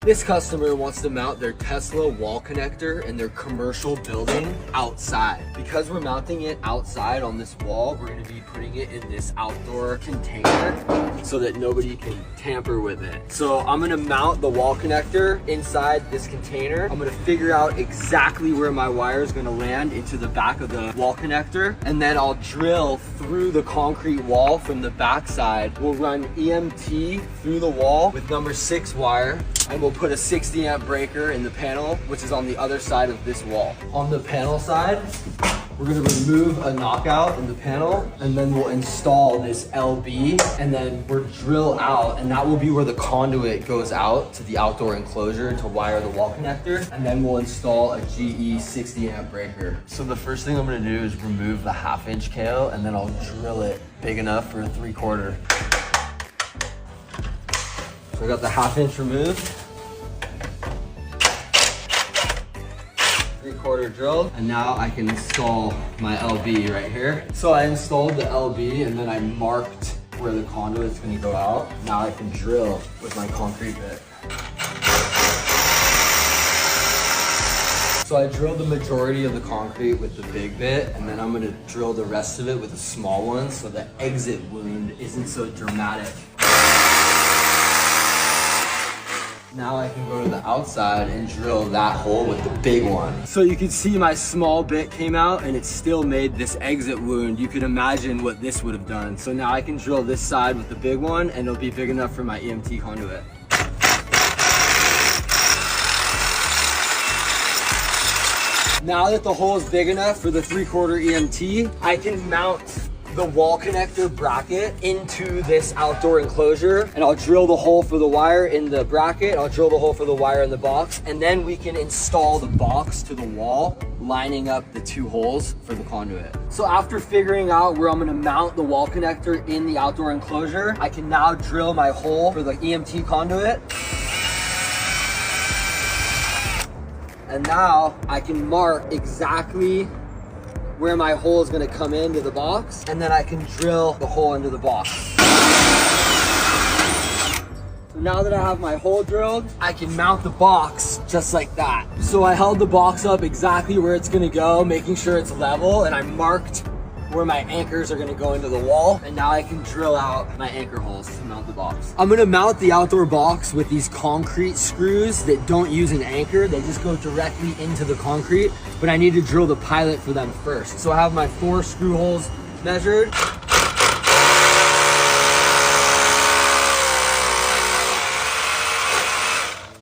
This customer wants to mount their Tesla wall connector in their commercial building outside. Because we're mounting it outside on this wall, we're gonna be putting it in this outdoor container so that nobody can tamper with it. So I'm gonna mount the wall connector inside this container. I'm gonna figure out exactly where my wire is gonna land into the back of the wall connector, and then I'll drill through the concrete wall from the back side. We'll run EMT through the wall with number 6 wire, and we'll put a 60 amp breaker in the panel, which is on the other side of this wall. On the panel side, we're gonna remove a knockout in the panel, and then we'll install this LB, and then we'll drill out, and that will be where the conduit goes out to the outdoor enclosure to wire the wall connector, and then we'll install a GE 60 amp breaker. So the first thing I'm gonna do is remove the 1/2 inch KO, and then I'll drill it big enough for a 3/4. So I got the 1/2 inch removed. 3/4 drilled, and now I can install my LB right here. So I installed the LB, and then I marked where the conduit is going to go out. Now I can drill with my concrete bit. So I drilled the majority of the concrete with the big bit, and then I'm going to drill the rest of it with a small one so the exit wound isn't so dramatic. Now I can go to the outside and drill that hole with the big one. So you can see my small bit came out and it still made this exit wound. You can imagine what this would have done. So now I can drill this side with the big one, and it'll be big enough for my EMT conduit. Now that the hole is big enough for the 3/4 EMT, I can mount the wall connector bracket into this outdoor enclosure, and I'll drill the hole for the wire in the bracket, I'll drill the hole for the wire in the box, and then we can install the box to the wall, lining up the 2 holes for the conduit. So after figuring out where I'm gonna mount the wall connector in the outdoor enclosure, I can now drill my hole for the EMT conduit. And now I can mark exactly where my hole is going to come into the box, and then I can drill the hole into the box. So now that I have my hole drilled, I can mount the box just like that. So I held the box up exactly where it's going to go, making sure it's level, and I marked where my anchors are gonna go into the wall, and now I can drill out my anchor holes to mount the box. I'm gonna mount the outdoor box with these concrete screws that don't use an anchor. They just go directly into the concrete, but I need to drill the pilot for them first. So I have my 4 screw holes measured.